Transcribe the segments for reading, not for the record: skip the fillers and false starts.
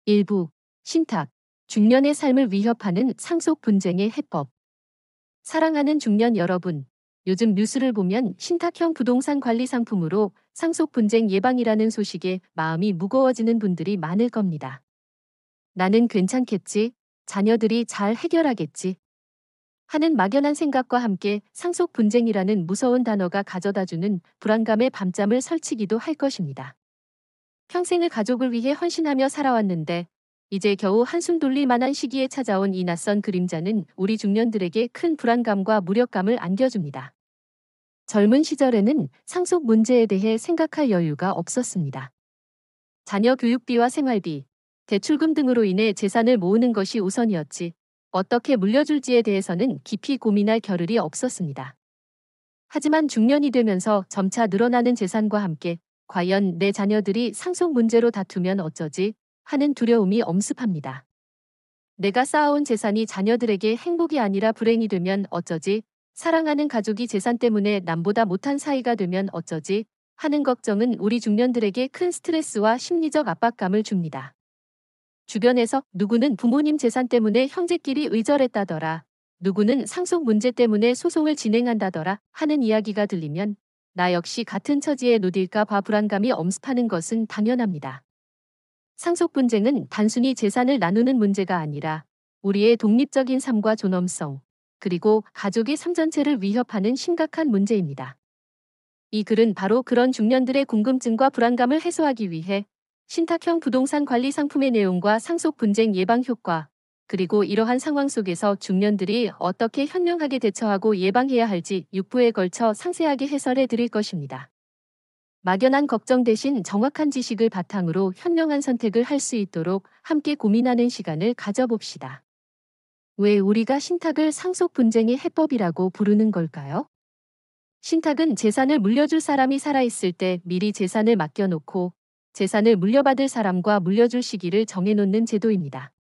일부, 신탁, 중년의 삶을 위협하는 상속 분쟁의 해법. 사랑하는 중년 여러분, 요즘 뉴스를 보면 신탁형 부동산 관리 상품으로 상속 분쟁 예방이라는 소식에 마음이 무거워지는 분들이 많을 겁니다. 나는 괜찮겠지, 자녀들이 잘 해결하겠지 하는 막연한 생각과 함께 상속 분쟁이라는 무서운 단어가 가져다주는 불안감의 밤잠을 설치기도 할 것입니다. 평생을 가족을 위해 헌신하며 살아왔는데 이제 겨우 한숨 돌릴 만한 시기에 찾아온 이 낯선 그림자는 우리 중년들에게 큰 불안감과 무력감을 안겨줍니다. 젊은 시절에는 상속 문제에 대해 생각할 여유가 없었습니다. 자녀 교육비와 생활비, 대출금 등으로 인해 재산을 모으는 것이 우선이었지 어떻게 물려줄지에 대해서는 깊이 고민할 겨를이 없었습니다. 하지만 중년이 되면서 점차 늘어나는 재산과 함께 과연 내 자녀들이 상속 문제로 다투면 어쩌지 하는 두려움이 엄습합니다. 내가 쌓아온 재산이 자녀들에게 행복이 아니라 불행이 되면 어쩌지, 사랑하는 가족이 재산 때문에 남보다 못한 사이가 되면 어쩌지 하는 걱정은 우리 중년들에게 큰 스트레스와 심리적 압박감을 줍니다. 주변에서 누구는 부모님 재산 때문에 형제끼리 의절했다더라, 누구는 상속 문제 때문에 소송을 진행한다더라 하는 이야기가 들리면 나 역시 같은 처지에 놓일까 봐 불안감이 엄습하는 것은 당연합니다. 상속 분쟁은 단순히 재산을 나누는 문제가 아니라 우리의 독립적인 삶과 존엄성, 그리고 가족의 삶 전체를 위협하는 심각한 문제입니다. 이 글은 바로 그런 중년들의 궁금증과 불안감을 해소하기 위해 신탁형 부동산 관리 상품의 내용과 상속 분쟁 예방 효과, 그리고 이러한 상황 속에서 중년들이 어떻게 현명하게 대처하고 예방해야 할지 6부에 걸쳐 상세하게 해설해 드릴 것입니다. 막연한 걱정 대신 정확한 지식을 바탕으로 현명한 선택을 할 수 있도록 함께 고민하는 시간을 가져봅시다. 왜 우리가 신탁을 상속 분쟁의 해법이라고 부르는 걸까요? 신탁은 재산을 물려줄 사람이 살아있을 때 미리 재산을 맡겨놓고 재산을 물려받을 사람과 물려줄 시기를 정해놓는 제도입니다.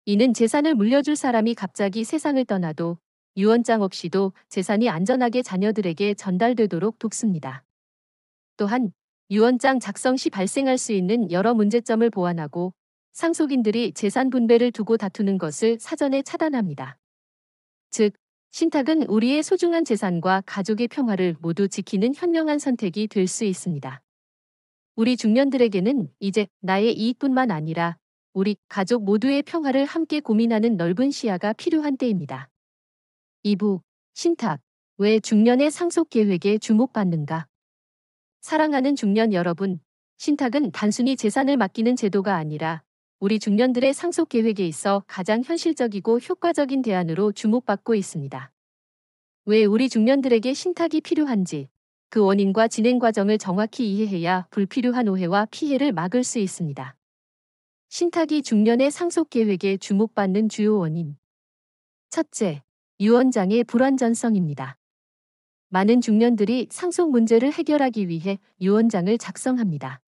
이는 재산을 물려줄 사람이 갑자기 세상을 떠나도 유언장 없이도 재산이 안전하게 자녀들에게 전달되도록 돕습니다. 또한 유언장 작성 시 발생할 수 있는 여러 문제점을 보완하고 상속인들이 재산 분배를 두고 다투는 것을 사전에 차단합니다. 즉, 신탁은 우리의 소중한 재산과 가족의 평화를 모두 지키는 현명한 선택이 될 수 있습니다. 우리 중년들에게는 이제 나의 이익뿐만 아니라 우리 가족 모두의 평화를 함께 고민하는 넓은 시야가 필요한 때입니다. 2부, 신탁, 왜 중년의 상속 계획에 주목받는가? 사랑하는 중년 여러분, 신탁은 단순히 재산을 맡기는 제도가 아니라 우리 중년들의 상속 계획에 있어 가장 현실적이고 효과적인 대안으로 주목받고 있습니다. 왜 우리 중년들에게 신탁이 필요한지, 그 원인과 진행 과정을 정확히 이해해야 불필요한 오해와 피해를 막을 수 있습니다. 신탁이 중년의 상속 계획에 주목받는 주요 원인. 첫째, 유언장의 불완전성입니다. 많은 중년들이 상속 문제를 해결하기 위해 유언장을 작성합니다.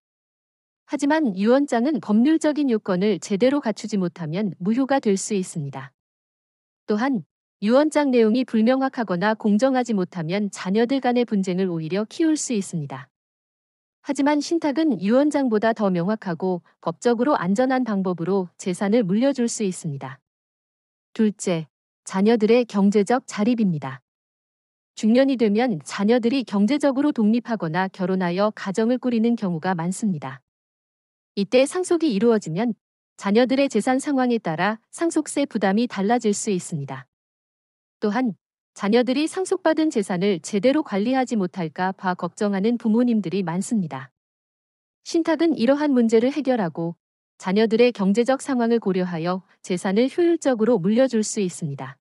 하지만 유언장은 법률적인 요건을 제대로 갖추지 못하면 무효가 될 수 있습니다. 또한 유언장 내용이 불명확하거나 공정하지 못하면 자녀들 간의 분쟁을 오히려 키울 수 있습니다. 하지만 신탁은 유언장보다 더 명확하고 법적으로 안전한 방법으로 재산을 물려줄 수 있습니다. 둘째, 자녀들의 경제적 자립입니다. 중년이 되면 자녀들이 경제적으로 독립하거나 결혼하여 가정을 꾸리는 경우가 많습니다. 이때 상속이 이루어지면 자녀들의 재산 상황에 따라 상속세 부담이 달라질 수 있습니다. 또한 자녀들이 상속받은 재산을 제대로 관리하지 못할까 봐 걱정하는 부모님들이 많습니다. 신탁은 이러한 문제를 해결하고 자녀들의 경제적 상황을 고려하여 재산을 효율적으로 물려줄 수 있습니다.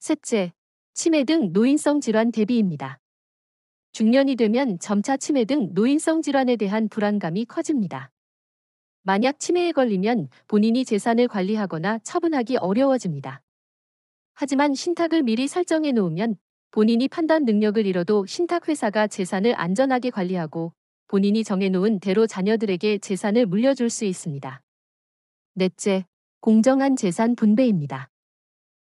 셋째, 치매 등 노인성 질환 대비입니다. 중년이 되면 점차 치매 등 노인성 질환에 대한 불안감이 커집니다. 만약 치매에 걸리면 본인이 재산을 관리하거나 처분하기 어려워집니다. 하지만 신탁을 미리 설정해 놓으면 본인이 판단 능력을 잃어도 신탁회사가 재산을 안전하게 관리하고 본인이 정해놓은 대로 자녀들에게 재산을 물려줄 수 있습니다. 넷째, 공정한 재산 분배입니다.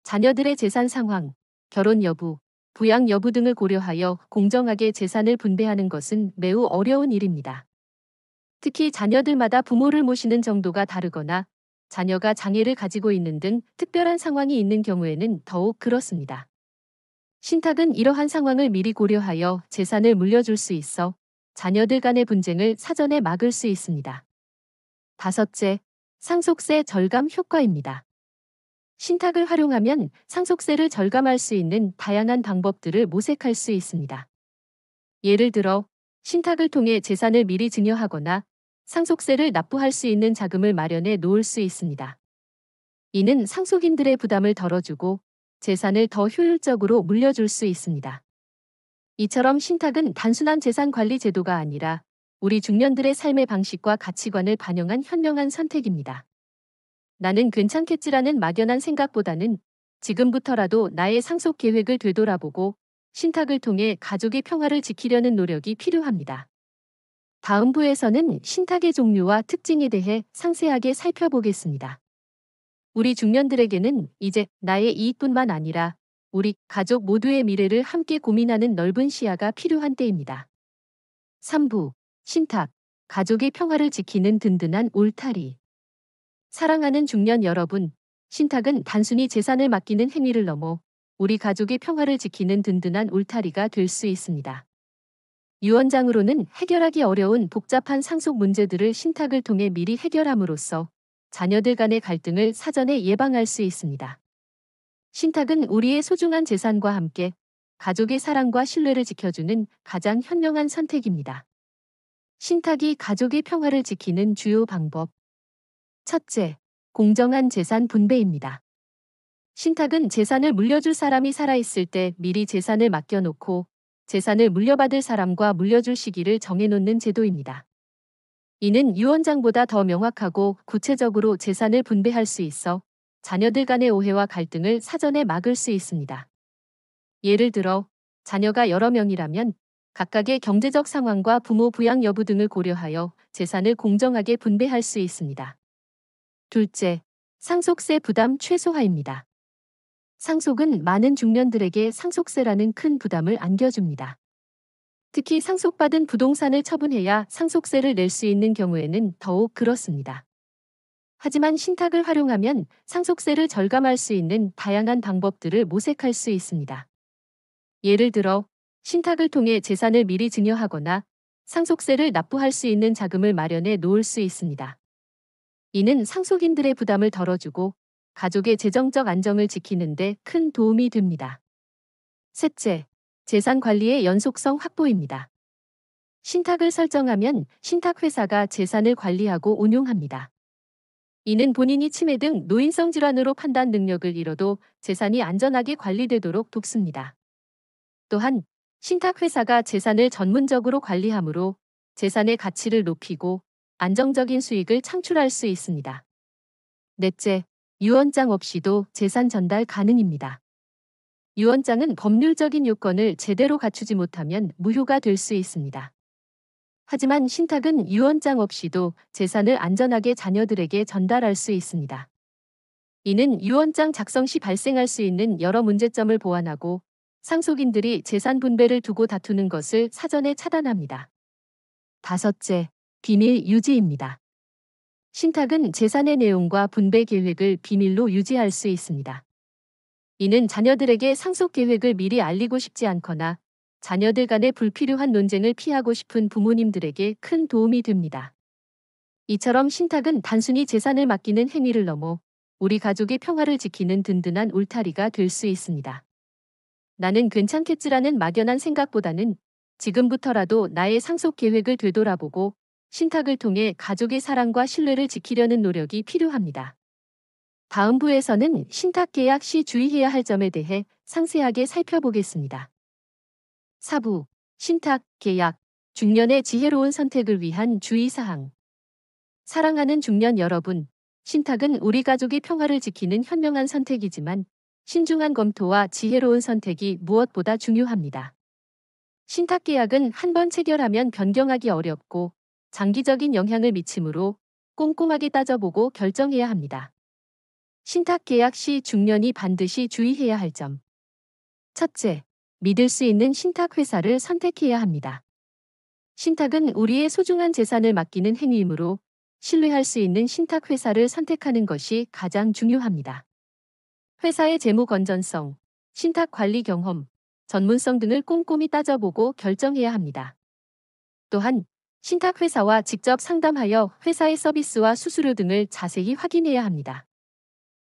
자녀들의 재산 상황, 결혼 여부, 부양 여부 등을 고려하여 공정하게 재산을 분배하는 것은 매우 어려운 일입니다. 특히 자녀들마다 부모를 모시는 정도가 다르거나 자녀가 장애를 가지고 있는 등 특별한 상황이 있는 경우에는 더욱 그렇습니다. 신탁은 이러한 상황을 미리 고려하여 재산을 물려줄 수 있어 자녀들 간의 분쟁을 사전에 막을 수 있습니다. 다섯째, 상속세 절감 효과입니다. 신탁을 활용하면 상속세를 절감할 수 있는 다양한 방법들을 모색할 수 있습니다. 예를 들어, 신탁을 통해 재산을 미리 증여하거나 상속세를 납부할 수 있는 자금을 마련해 놓을 수 있습니다. 이는 상속인들의 부담을 덜어주고 재산을 더 효율적으로 물려줄 수 있습니다. 이처럼 신탁은 단순한 재산 관리 제도가 아니라 우리 중년들의 삶의 방식과 가치관을 반영한 현명한 선택입니다. 나는 괜찮겠지라는 막연한 생각보다는 지금부터라도 나의 상속 계획을 되돌아보고 신탁을 통해 가족의 평화를 지키려는 노력이 필요합니다. 다음 부에서는 신탁의 종류와 특징에 대해 상세하게 살펴보겠습니다. 우리 중년들에게는 이제 나의 이익뿐만 아니라 우리 가족 모두의 미래를 함께 고민하는 넓은 시야가 필요한 때입니다. 3부, 신탁, 가족의 평화를 지키는 든든한 울타리. 사랑하는 중년 여러분, 신탁은 단순히 재산을 맡기는 행위를 넘어 우리 가족의 평화를 지키는 든든한 울타리가 될 수 있습니다. 유언장으로는 해결하기 어려운 복잡한 상속 문제들을 신탁을 통해 미리 해결함으로써 자녀들 간의 갈등을 사전에 예방할 수 있습니다. 신탁은 우리의 소중한 재산과 함께 가족의 사랑과 신뢰를 지켜주는 가장 현명한 선택입니다. 신탁이 가족의 평화를 지키는 주요 방법. 첫째, 공정한 재산 분배입니다. 신탁은 재산을 물려줄 사람이 살아있을 때 미리 재산을 맡겨놓고 재산을 물려받을 사람과 물려줄 시기를 정해놓는 제도입니다. 이는 유언장보다 더 명확하고 구체적으로 재산을 분배할 수 있어 자녀들 간의 오해와 갈등을 사전에 막을 수 있습니다. 예를 들어, 자녀가 여러 명이라면 각각의 경제적 상황과 부모 부양 여부 등을 고려하여 재산을 공정하게 분배할 수 있습니다. 둘째, 상속세 부담 최소화입니다. 상속은 많은 중년들에게 상속세라는 큰 부담을 안겨줍니다. 특히 상속받은 부동산을 처분해야 상속세를 낼 수 있는 경우에는 더욱 그렇습니다. 하지만 신탁을 활용하면 상속세를 절감할 수 있는 다양한 방법들을 모색할 수 있습니다. 예를 들어, 신탁을 통해 재산을 미리 증여하거나 상속세를 납부할 수 있는 자금을 마련해 놓을 수 있습니다. 이는 상속인들의 부담을 덜어주고 가족의 재정적 안정을 지키는 데 큰 도움이 됩니다. 셋째, 재산 관리의 연속성 확보입니다. 신탁을 설정하면 신탁회사가 재산을 관리하고 운용합니다. 이는 본인이 치매 등 노인성 질환으로 판단 능력을 잃어도 재산이 안전하게 관리되도록 돕습니다. 또한 신탁회사가 재산을 전문적으로 관리하므로 재산의 가치를 높이고 안정적인 수익을 창출할 수 있습니다. 넷째, 유언장 없이도 재산 전달 가능입니다. 유언장은 법률적인 요건을 제대로 갖추지 못하면 무효가 될 수 있습니다. 하지만 신탁은 유언장 없이도 재산을 안전하게 자녀들에게 전달할 수 있습니다. 이는 유언장 작성 시 발생할 수 있는 여러 문제점을 보완하고 상속인들이 재산 분배를 두고 다투는 것을 사전에 차단합니다. 다섯째, 비밀 유지입니다. 신탁은 재산의 내용과 분배 계획을 비밀로 유지할 수 있습니다. 이는 자녀들에게 상속 계획을 미리 알리고 싶지 않거나 자녀들 간의 불필요한 논쟁을 피하고 싶은 부모님들에게 큰 도움이 됩니다. 이처럼 신탁은 단순히 재산을 맡기는 행위를 넘어 우리 가족의 평화를 지키는 든든한 울타리가 될 수 있습니다. 나는 괜찮겠지라는 막연한 생각보다는 지금부터라도 나의 상속 계획을 되돌아보고 신탁을 통해 가족의 사랑과 신뢰를 지키려는 노력이 필요합니다. 다음 부에서는 신탁 계약 시 주의해야 할 점에 대해 상세하게 살펴보겠습니다. 4부, 신탁, 계약, 중년의 지혜로운 선택을 위한 주의사항. 사랑하는 중년 여러분, 신탁은 우리 가족의 평화를 지키는 현명한 선택이지만 신중한 검토와 지혜로운 선택이 무엇보다 중요합니다. 신탁 계약은 한 번 체결하면 변경하기 어렵고 장기적인 영향을 미치므로 꼼꼼하게 따져보고 결정해야 합니다. 신탁 계약 시 중년이 반드시 주의해야 할 점. 첫째, 믿을 수 있는 신탁 회사를 선택해야 합니다. 신탁은 우리의 소중한 재산을 맡기는 행위이므로 신뢰할 수 있는 신탁 회사를 선택하는 것이 가장 중요합니다. 회사의 재무 건전성, 신탁 관리 경험, 전문성 등을 꼼꼼히 따져보고 결정해야 합니다. 또한 신탁 회사와 직접 상담하여 회사의 서비스와 수수료 등을 자세히 확인해야 합니다.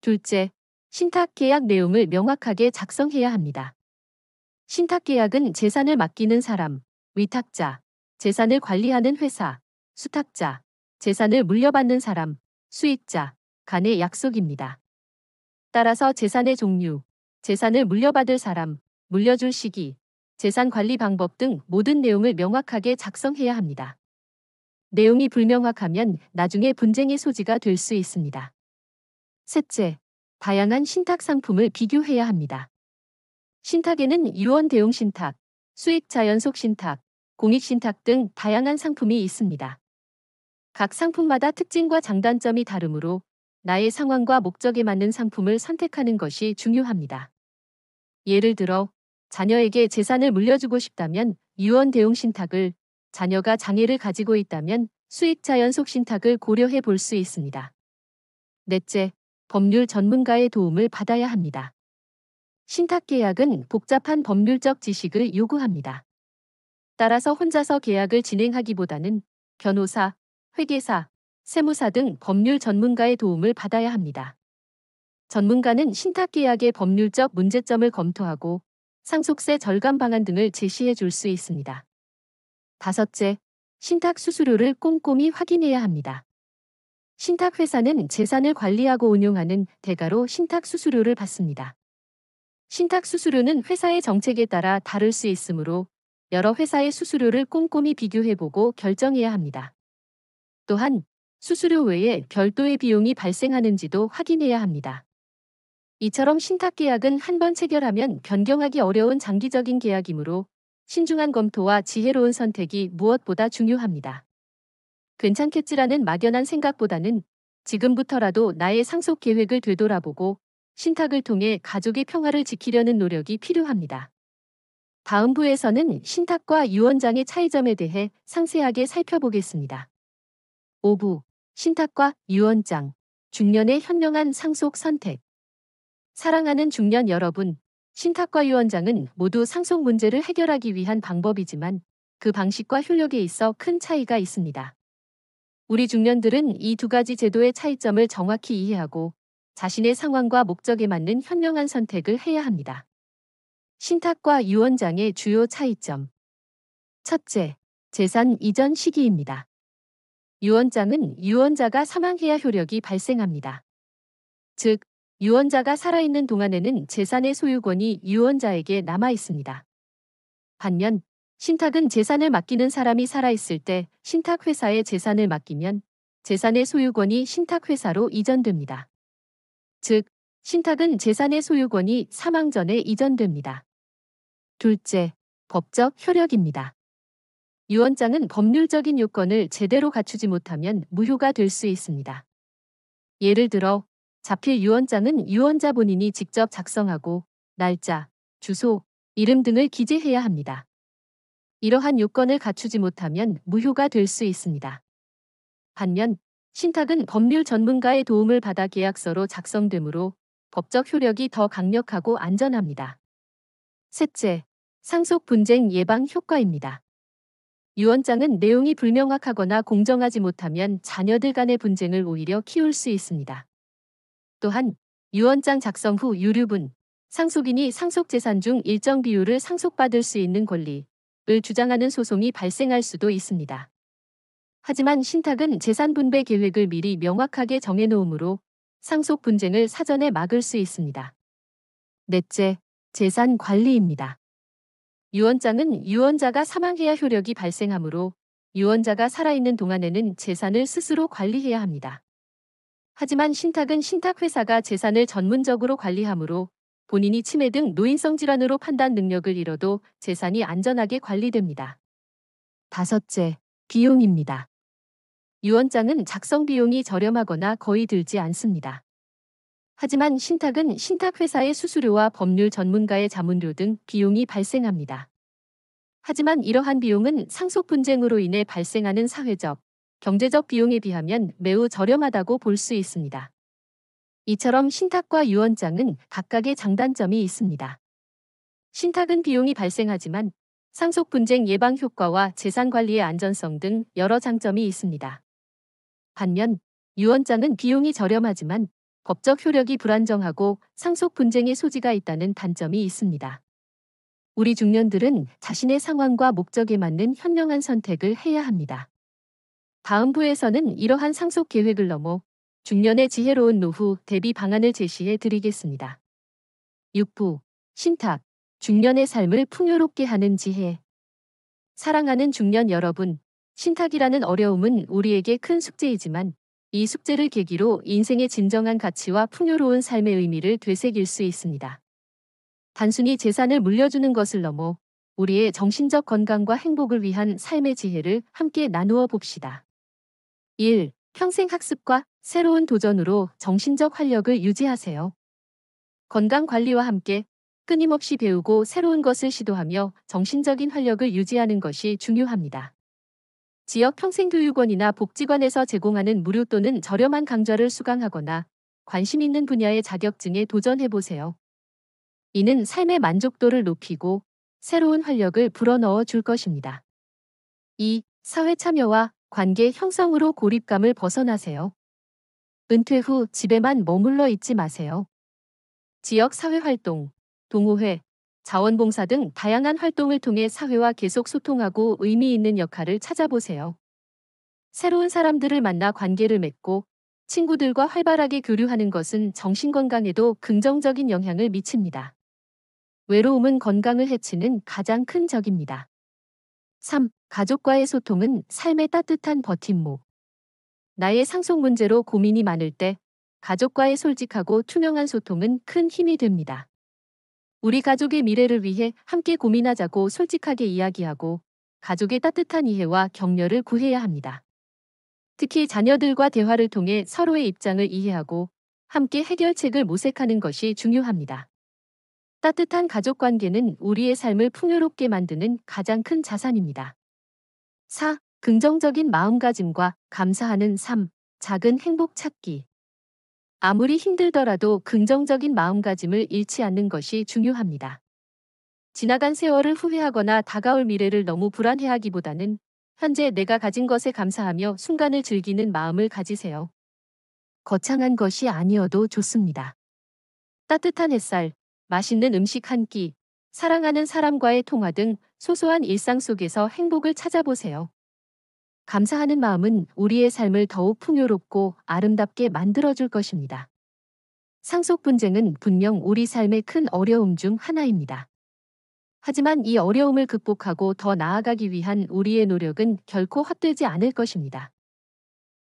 둘째, 신탁 계약 내용을 명확하게 작성해야 합니다. 신탁 계약은 재산을 맡기는 사람, 위탁자, 재산을 관리하는 회사, 수탁자, 재산을 물려받는 사람, 수익자 간의 약속입니다. 따라서 재산의 종류, 재산을 물려받을 사람, 물려줄 시기, 재산 관리 방법 등 모든 내용을 명확하게 작성해야 합니다. 내용이 불명확하면 나중에 분쟁의 소지가 될 수 있습니다. 셋째, 다양한 신탁 상품을 비교해야 합니다. 신탁에는 유언 대용 신탁, 수익자 연속 신탁, 공익 신탁 등 다양한 상품이 있습니다. 각 상품마다 특징과 장단점이 다르므로 나의 상황과 목적에 맞는 상품을 선택하는 것이 중요합니다. 예를 들어, 자녀에게 재산을 물려주고 싶다면 유언 대용 신탁을, 자녀가 장애를 가지고 있다면 수익자 연속 신탁을 고려해 볼 수 있습니다. 넷째, 법률 전문가의 도움을 받아야 합니다. 신탁 계약은 복잡한 법률적 지식을 요구합니다. 따라서 혼자서 계약을 진행하기보다는 변호사, 회계사, 세무사 등 법률 전문가의 도움을 받아야 합니다. 전문가는 신탁 계약의 법률적 문제점을 검토하고 상속세 절감 방안 등을 제시해 줄 수 있습니다. 다섯째, 신탁 수수료를 꼼꼼히 확인해야 합니다. 신탁 회사는 재산을 관리하고 운용하는 대가로 신탁 수수료를 받습니다. 신탁 수수료는 회사의 정책에 따라 다를 수 있으므로 여러 회사의 수수료를 꼼꼼히 비교해보고 결정해야 합니다. 또한 수수료 외에 별도의 비용이 발생하는지도 확인해야 합니다. 이처럼 신탁 계약은 한 번 체결하면 변경하기 어려운 장기적인 계약이므로 신중한 검토와 지혜로운 선택이 무엇보다 중요합니다. 괜찮겠지라는 막연한 생각보다는 지금부터라도 나의 상속 계획을 되돌아보고 신탁을 통해 가족의 평화를 지키려는 노력이 필요합니다. 다음 부에서는 신탁과 유언장의 차이점에 대해 상세하게 살펴보겠습니다. 5부, 신탁과 유언장, 중년의 현명한 상속 선택. 사랑하는 중년 여러분, 신탁과 유언장은 모두 상속 문제를 해결하기 위한 방법이지만 그 방식과 효력에 있어 큰 차이가 있습니다. 우리 중년들은 이 두 가지 제도의 차이점을 정확히 이해하고 자신의 상황과 목적에 맞는 현명한 선택을 해야 합니다. 신탁과 유언장의 주요 차이점. 첫째, 재산 이전 시기입니다. 유언장은 유언자가 사망해야 효력이 발생합니다. 즉, 유언자가 살아있는 동안에는 재산의 소유권이 유언자에게 남아 있습니다. 반면, 신탁은 재산을 맡기는 사람이 살아있을 때 신탁회사에 재산을 맡기면 재산의 소유권이 신탁회사로 이전됩니다. 즉, 신탁은 재산의 소유권이 사망 전에 이전됩니다. 둘째, 법적 효력입니다. 유언장은 법률적인 요건을 제대로 갖추지 못하면 무효가 될 수 있습니다. 예를 들어, 자필 유언장은 유언자 본인이 직접 작성하고 날짜, 주소, 이름 등을 기재해야 합니다. 이러한 요건을 갖추지 못하면 무효가 될 수 있습니다. 반면, 신탁은 법률 전문가의 도움을 받아 계약서로 작성되므로 법적 효력이 더 강력하고 안전합니다. 셋째, 상속 분쟁 예방 효과입니다. 유언장은 내용이 불명확하거나 공정하지 못하면 자녀들 간의 분쟁을 오히려 키울 수 있습니다. 또한 유언장 작성 후 유류분, 상속인이 상속재산 중 일정 비율을 상속받을 수 있는 권리를 주장하는 소송이 발생할 수도 있습니다. 하지만 신탁은 재산 분배 계획을 미리 명확하게 정해놓으므로 상속 분쟁을 사전에 막을 수 있습니다. 넷째, 재산 관리입니다. 유언장은 유언자가 사망해야 효력이 발생하므로 유언자가 살아있는 동안에는 재산을 스스로 관리해야 합니다. 하지만 신탁은 신탁회사가 재산을 전문적으로 관리하므로 본인이 치매 등 노인성 질환으로 판단 능력을 잃어도 재산이 안전하게 관리됩니다. 다섯째, 비용입니다. 유언장은 작성 비용이 저렴하거나 거의 들지 않습니다. 하지만 신탁은 신탁회사의 수수료와 법률 전문가의 자문료 등 비용이 발생합니다. 하지만 이러한 비용은 상속 분쟁으로 인해 발생하는 사회적, 경제적 비용에 비하면 매우 저렴하다고 볼 수 있습니다. 이처럼 신탁과 유언장은 각각의 장단점이 있습니다. 신탁은 비용이 발생하지만 상속 분쟁 예방 효과와 재산 관리의 안전성 등 여러 장점이 있습니다. 반면 유언장은 비용이 저렴하지만 법적 효력이 불안정하고 상속 분쟁의 소지가 있다는 단점이 있습니다. 우리 중년들은 자신의 상황과 목적에 맞는 현명한 선택을 해야 합니다. 다음 부에서는 이러한 상속 계획을 넘어 중년의 지혜로운 노후 대비 방안을 제시해 드리겠습니다. 6부 신탁, 중년의 삶을 풍요롭게 하는 지혜. 사랑하는 중년 여러분, 신탁이라는 어려움은 우리에게 큰 숙제이지만 이 숙제를 계기로 인생의 진정한 가치와 풍요로운 삶의 의미를 되새길 수 있습니다. 단순히 재산을 물려주는 것을 넘어 우리의 정신적 건강과 행복을 위한 삶의 지혜를 함께 나누어 봅시다. 1. 평생 학습과 새로운 도전으로 정신적 활력을 유지하세요. 건강 관리와 함께 끊임없이 배우고 새로운 것을 시도하며 정신적인 활력을 유지하는 것이 중요합니다. 지역 평생교육원이나 복지관에서 제공하는 무료 또는 저렴한 강좌를 수강하거나 관심 있는 분야의 자격증에 도전해보세요. 이는 삶의 만족도를 높이고 새로운 활력을 불어넣어 줄 것입니다. 2. 사회 참여와 관계 형성으로 고립감을 벗어나세요. 은퇴 후 집에만 머물러 있지 마세요. 지역 사회활동, 동호회, 자원봉사 등 다양한 활동을 통해 사회와 계속 소통하고 의미 있는 역할을 찾아보세요. 새로운 사람들을 만나 관계를 맺고 친구들과 활발하게 교류하는 것은 정신건강에도 긍정적인 영향을 미칩니다. 외로움은 건강을 해치는 가장 큰 적입니다. 3. 가족과의 소통은 삶의 따뜻한 버팀목. 나의 상속 문제로 고민이 많을 때 가족과의 솔직하고 투명한 소통은 큰 힘이 됩니다. 우리 가족의 미래를 위해 함께 고민하자고 솔직하게 이야기하고 가족의 따뜻한 이해와 격려를 구해야 합니다. 특히 자녀들과 대화를 통해 서로의 입장을 이해하고 함께 해결책을 모색하는 것이 중요합니다. 따뜻한 가족 관계는 우리의 삶을 풍요롭게 만드는 가장 큰 자산입니다. 4. 긍정적인 마음가짐과 감사하는 삶, 작은 행복 찾기. 아무리 힘들더라도 긍정적인 마음가짐을 잃지 않는 것이 중요합니다. 지나간 세월을 후회하거나 다가올 미래를 너무 불안해하기보다는 현재 내가 가진 것에 감사하며 순간을 즐기는 마음을 가지세요. 거창한 것이 아니어도 좋습니다. 따뜻한 햇살, 맛있는 음식 한 끼, 사랑하는 사람과의 통화 등 소소한 일상 속에서 행복을 찾아보세요. 감사하는 마음은 우리의 삶을 더욱 풍요롭고 아름답게 만들어줄 것입니다. 상속 분쟁은 분명 우리 삶의 큰 어려움 중 하나입니다. 하지만 이 어려움을 극복하고 더 나아가기 위한 우리의 노력은 결코 헛되지 않을 것입니다.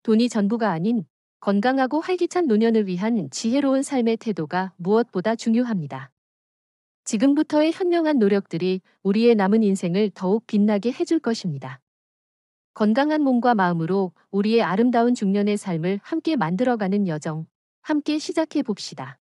돈이 전부가 아닌 건강하고 활기찬 노년을 위한 지혜로운 삶의 태도가 무엇보다 중요합니다. 지금부터의 현명한 노력들이 우리의 남은 인생을 더욱 빛나게 해줄 것입니다. 건강한 몸과 마음으로 우리의 아름다운 중년의 삶을 함께 만들어가는 여정, 함께 시작해 봅시다.